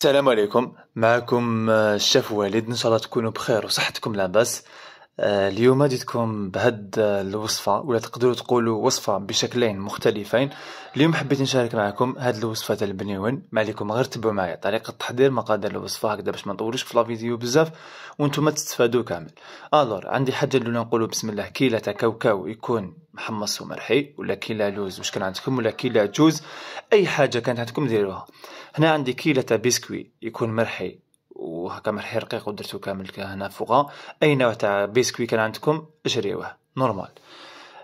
السلام عليكم. معكم الشيف والد، ان شاء الله تكونوا بخير وصحتكم لاباس. اليوم جيتكم بهاد الوصفة، ولا تقدروا تقولوا وصفة بشكلين مختلفين. اليوم حبيت نشارك معكم هاد الوصفة تاع البنيون. ما عليكم غير تبعوا معايا طريقة تحضير مقادير الوصفة هكذا باش ما نطولوش في الفيديو بزاف وانتم تستفادوا كامل. عندي حاجة اللي نقولوا بسم الله: كيلة تاع كاوكاو يكون محمص ومرحي، ولا كيلة لوز واش كان عندكم، ولا كيلة جوز، اي حاجة كانت عندكم ديروها. هنا عندي كيلة تاع بسكوي يكون مرحي وهكا مرحي رقيق ودرتو كامل هنا فوقها. اي نوع تاع بسكوي كان عندكم اشريوه نورمال.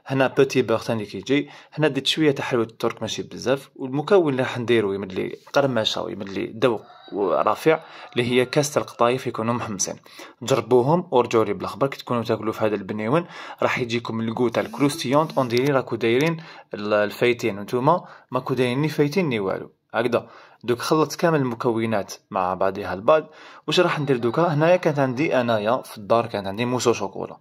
هنا بوتي بور ثاني كيجي. هنا درت شويه تاع حلوه الترك ماشي بزاف، والمكون اللي راح نديرو يمدلي قرمشه ويمدلي ذوق ورافع، اللي هي كاس تاع القطايف يكونوا محمصين. جربوهم ورجعوا لي بالاخبار كي تكونوا تاكلوا في هذا البنيون. راح يجيكم الكو تاع الكروستيونت اون ديري راكو دايرين الفايتين، وانتوما ماكو دايرين ني فايتين ني والو هكذا. دوك خلطت كامل المكونات مع بعضها البعض. واش راح ندير دوكا؟ هنايا كانت عندي انايا في الدار كانت عندي موسو شوكولا،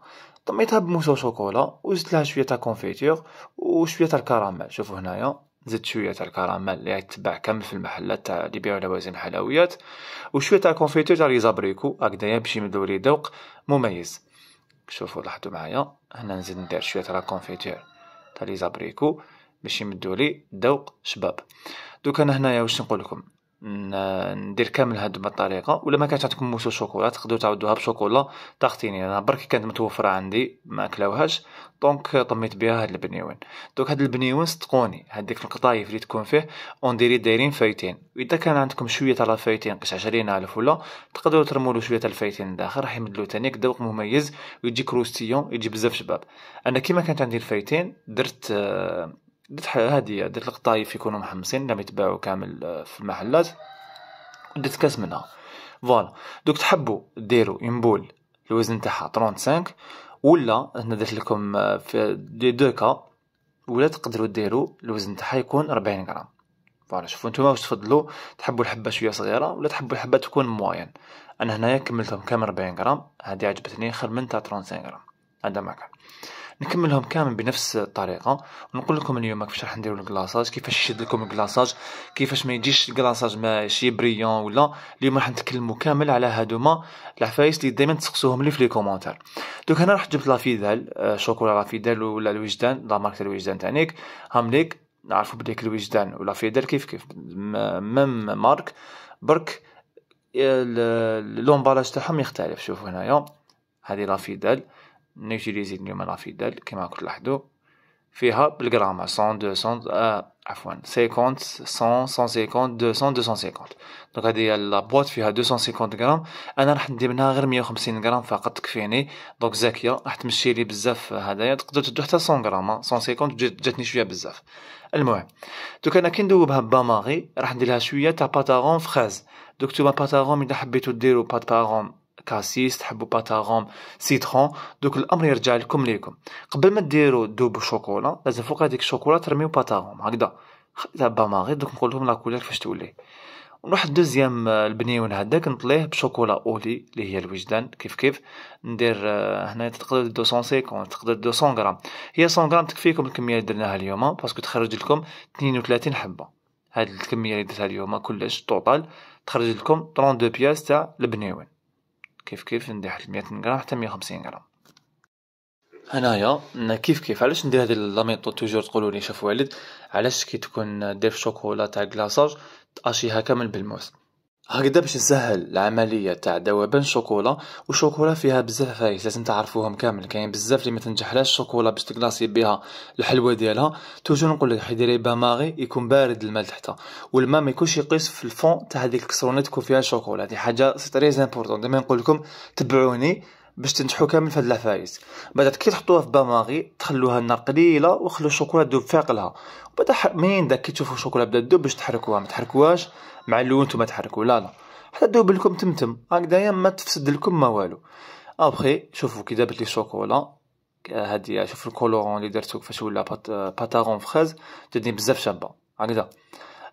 طميتها بموسو شوكولا وزدت لها شويه تاع كونفيتور وشويه تاع الكراميل. شوفوا هنايا زدت شويه تاع الكراميل اللي تتباع كامل في المحلات تاع اللي يبيعوا لوازم الحلويات، وشويه تاع كونفيتور تاع لي زابريكو هكذايا باش يمدوا لي ذوق مميز. شوفوا لاحظوا معايا، هنا نزيد ندير شويه تاع كونفيتور تاع لي زابريكو باش يمدوا لي ذوق شباب. دوك انا هنايا واش نقول لكم، ندير كامل هاد بالطريقه. ولا ما كانش عندكم موسو شوكولا تقدروا تعوضوها بشوكولا تاختيني، انا برك كانت متوفره عندي ما كلاوهاش دونك طميت بها هاد البنيون. دوك هاد البنيون صدقوني هذيك القطايف اللي تكون فيه اون ديري دايرين فايتين، واذا كان عندكم شويه تاع الفايتين قش 20,000 ولا تقدروا ترموا له شويه تاع الفايتين داخل، راح يمدلو تانيك ذوق مميز ويجي كروستيون يجي بزاف شباب. انا كيما كانت عندي الفايتين درت هادية، درت القطايف يكونوا محمصين لم يتباعوا كامل في المحلات، ودرت كاس منها فوالا. دوك تحبوا ديروا ينبول الوزن تاعها 35، ولا انا درت لكم في دي دو كا، ولا تقدروا ديروا الوزن تاعها يكون 40 غرام فوالا. شوفوا نتوما واش تفضلوا، تحبوا الحبه شويه صغيره ولا تحبوا الحبه تكون موين. انا هنايا كملتهم كامل 40 غرام، هذه عجبتني خير من تاع 35 غرام. هذا ما كان نكملهم كامل بنفس الطريقه. ونقول لكم اليوم كيفاش راح نديروا الكلاصاج، كيفاش يشد لكم الكلاصاج، كيفاش ما يجيش الكلاصاج ماشي بريون ولا. اليوم راح نتكلموا كامل على هادوما العفايس اللي دائما تسقسوهم لي في لي كومونتير. دوك انا رحت جبت لافيدال شوكولا لافيدال ولا الوجدان، لا مارك الوجدان تانيك هامليك. نعرفوا بديك الوجدان ولا فيدال كيف ميم مارك، برك اللومبالاج تاعهم يختلف. شوفوا هنايا هذه لافيدال نيوتيليزي اليوم لافيدال كيما راكم تلاحظوا فيها بالغرام 100 200 عفوا 50 100 150 200 250. دونك هذه هي لابواط فيها 250 غرام. انا راح ندير منها غير 150 غرام فقط تكفيني. دونك زاكيه راح تمشي لي بزاف هذايا، تقدر تدو حتى 100 غرام 150 جاتني شويه بزاف. المهم دوك انا كي ندوبها باماغي راح ندير لها شويه تاع باتاغون فريز. دوك نتوما باتاغون اذا حبيتو ديروا باتاغون كاسيس، تحبوا باتاغون سيترون، دوك الامر يرجع لكم ليكم. قبل ما ديروا دوب شوكولا لازم فوق هذيك الشوكولا ترميو باتاغون هكذا. خليتها باماغي دوك نقول لكم لا كولور كيفاش تولي. ونروح الدوزيام البنيون هذاك نطليه بشوكولا اولي اللي هي الوجدان كيف ندير. هنا تقدر 250 تقدر 200 غرام، هي 100 غرام تكفيكم الكميه اللي درناها اليوم باسكو تخرج لكم 32 حبه. هاد الكميه اللي درتها اليوم كلش طوطال تخرج لكم 32 بياس تاع البنيون. كيف ندير 100 غرام حتى 150 غرام. هنايا كيف علاش ندير هذه لا ميثود توجور تقولوا لي شوف والد، علاش كي تكون دير الشوكولا تاع كلاصاج تاشيها كامل بالموس هكذا باش تسهل العمليه تاع ذوبان الشوكولا. والشوكولا فيها بزاف عفايس لازم تعرفوهم كامل. كاين بزاف اللي ما تنجحلاش الشوكولا باش تكلاصي بها الحلوه ديالها. توجور نقول لك حيديري باماغي يكون بارد الماء تحته، والماء ما يكونش يقيس في الفون تاع هذيك الكسرونه تكون فيها الشوكولا. هذه حاجه سي تري امبورطون. دائما نقول لكم تبعوني باش تنجحوا كامل في هاد العفايس. بعد كي تحطوها في باماغي تخلوها النار قليله وخلوا الشوكولا تذوب في عقلها. وبعد منين داك كي تشوفوا الشوكولا بدات تذوب باش تحركوها، ما تحركوهاش مع الاول نتوما تحركوا لا حتى تذوب لكم تمتم هكذايا ما تفسد لكم ما والو. ابخي شوفوا كي دابت لي الشوكولا هادي، شوفوا الكولورون اللي درتو كيفاش ولا باتاغون فريز جاتني بزاف شابه هكذا.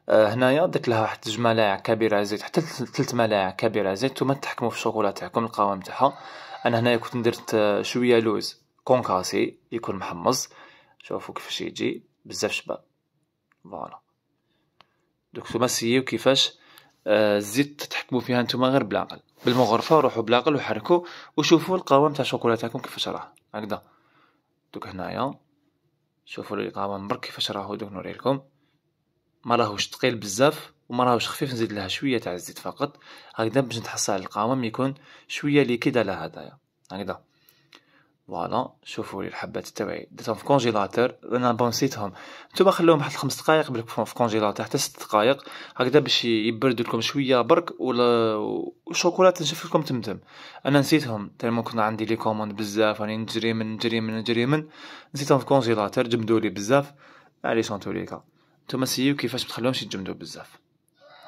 هنايا درت لها واحد 2 ملاعق كبيره زيت حتى 3 ملاعق كبيره زيت. نتوما تحكموا في الشوكولا تاعكم القوام تاعها. انا هنايا كنت درت شويه لوز كونكاسي يكون محمص. شوفوا كيفاش يجي بزاف شباب فوالا. دوك نتوما سيو كيفاش الزيت تحكموا فيها نتوما غير بالعقل، بالمغرفه روحوا بالعقل وحركوا وشوفوا القوام تاع الشوكولاتاكم كيفاش راه هكذا. دوك هنايا شوفوا لي القوام برك كيفاش راهو، دوك نوريلكم ما راهوش ثقيل بزاف وما راهوش خفيف، نزيد لها شويه تاع الزيت فقط هكذا باش نتحصل على القوام يكون شويه ليكيد على هدايا هكذا. فوالا شوفوا لي الحبات تاعي درتهم في كونجيلاتور، انا نسيتهم نتوما خلوهم واحد 5 دقائق في كونجيلاتور حتى 6 دقائق هكذا باش يبردوا لكم شويه برك، ولا والشوكولا تنشف لكم تمتم. انا نسيتهم تالمون كنا عندي لي كوموند بزاف راني نجري من نسيتهم في كونجيلاتور جمدوا لي بزاف. معليش انتوليكا نتوما سيو كيفاش متخليهمش يتجمدوا بزاف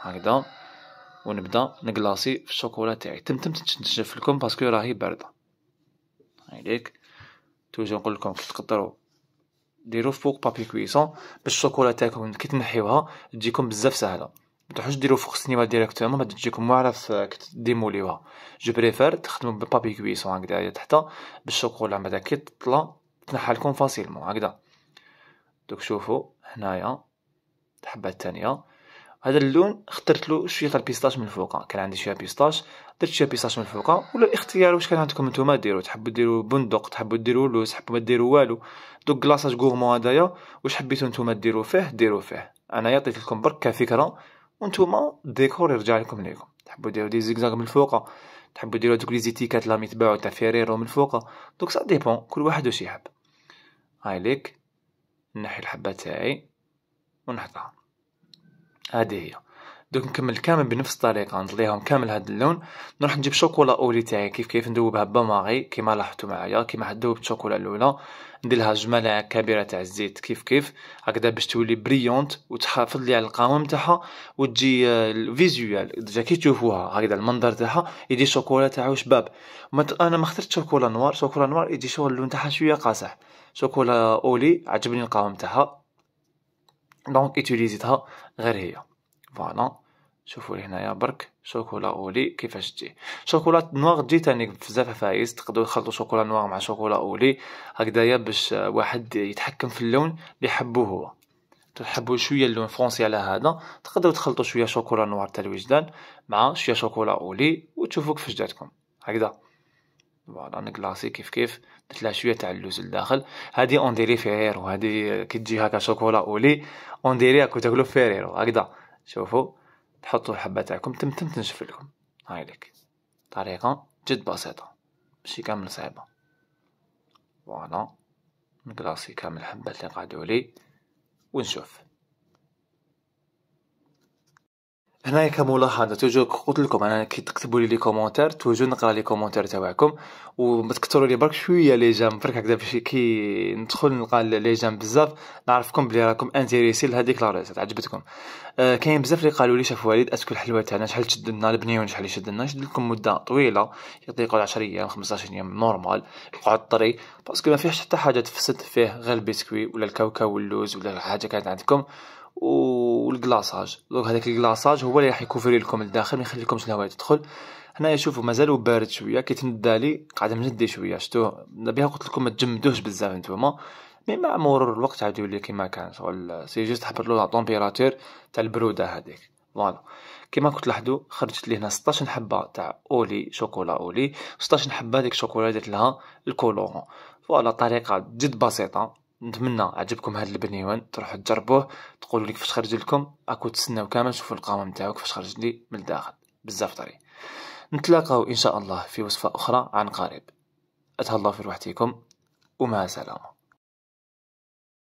هكذا. ونبدا نكلاصي في الشوكولا تاعي تمتم تنشف لكم باسكو راهي بارده. هايليك توجو نقول لكم كي تقدروا ديروا فوق بابي كويسون باش الشوكولا تاعكم كي تنحيوها تجيكم بزاف سهله. ما تروحوش ديروا فوق السنيمه ديريكتومون ما تجيكم واعره كي تديموليوها. جو بريفير تخدموا ببابي كويسون هكذا تحت باش الشوكولا بعدا كي تطلع تنحى لكم فاسيلمون هكذا. دوك شوفوا هنايا الحبه الثانيه هذا اللون اخترت له شويه تاع البيستاش من الفوق، كان عندي شويه بيستاش درت شويه بيستاش من الفوق، ولا الاختيار واش كان عندكم نتوما ديروا، تحبوا ديروا بندق تحبوا ديروا لوز تحبوا ما ديروا والو. دوك كلاصاج غورمون هدايا واش حبيتو نتوما ديروا فيه. انا عطيت لكم برك كفكره وانتوما الديكور يرجع لكم تحبوا ديروا دي زيكزاك من الفوق تحبوا ديروا دوك لي زيتيكات لا يتباعوا تاع فيريرو من الفوق. دوك سا ديبون كل واحد واش يحب. هاي ليك نحي الحبه تاعي ونحطها هذه هي. دوك نكمل كامل بنفس الطريقه نطليهم كامل هاد اللون. نروح نجيب شوكولا اولي تاعي كيف ندوبها بماغي كيما لاحظتوا معايا كيما ذوبت الشوكولا الاولى ندير لها 2 ملاعق كبيره تاع الزيت كيف هكذا باش تولي بريونت وتحافظ لي على القوام تاعها وتجي فيزوال ديجا كي تشوفوها هكذا المنظر تاعها يجي الشوكولا تاعو شباب. انا ما اخترت شوكولا نوار يجي شغل اللون تاعها شويه قاصح. شوكولا اولي عجبني القوام تاعها دونك يوتيليزيتها غير هي. فوالا شوفوا لي هنايا برك شوكولا اولي كيفاش تجي. شوكولا نوار تجي تاني بزاف فايز، تقدروا تخلطوا شوكولا نوار مع شوكولا اولي هكذايا باش واحد يتحكم في اللون اللي يحبوه هو. تحبوا شويه اللون فرونسي على هذا تقدروا تخلطوا شويه شوكولا نوار تاع الوجدان مع شويه شوكولا اولي وتشوفوا كيفاش جاتكم هكذا. فوالا نكلاصي كيف درت لها شويه تاع اللوز لداخل. هذه اون ديري فيريرو، هذه كي تجي هكا شوكولا اولي اون ديري كو تاكلوا فيريرو هكذا. شوفوا تحطوا الحبه تاعكم تمتم تنشف لكم. هاي لك طريقه جد بسيطه ماشي كامل صعيبه. فوالا نكلاصي كامل الحبات اللي قعدوا لي ونشوف. هنايا كملاحظه توجو قلت لكم انا كي تكتبوا لي كومونتير توجو نقرا لي كومونتير تاعكم وتكثروا لي برك شويه لي جام برك هكذا باش كي ندخل نلقى لي جام بزاف نعرفكم بلي راكم انتريسي لهذيك لا ريسيت عجبتكم. كاين بزاف اللي قالوا لي شاف والد اسكو الحلوه تاعنا شحال تشد لنا البنيون شحال يشد لنا يشد لكم مده طويله يقعد 10 ايام 15 يوم نورمال يقعد طري باسكو ما فيهش حتى حاجه تفسد فيه غير البسكوي ولا الكاوكاو واللوز ولا حاجه كانت عندكم والكلاصاج. دونك هذاك الكلاصاج هو اللي راح يكوفري لكم الداخل ما يخليكمش الهواء تدخل. هنايا شوفوا مازالوا بارد شويه كي تندالي قاعد مندي شويه شفتوه بها قلت لكم ما تجمدوش بزاف نتوما مي مع مرور الوقت عاد يولي كيما كان شغل سي جوست حبر له لا طومبيراتور تاع البروده هذيك. فوالا كيما كنت لاحظوا خرجت لي هنا 16 حبه تاع اولي شوكولا اولي 16 حبه ديك الشوكولا درت لها الكولورون. فوالا طريقه جد بسيطه نتمنى عجبكم هذا البنيوان تروحوا تجربوه تقولوا لي كيفاش خرج لكم اكو تسناو كامل شوفوا القوام نتاعو كيفاش خرج لي من الداخل بزاف طري. نتلاقاو ان شاء الله في وصفه اخرى عن قريب. اتهلاو في روحتكم ومع السلامه.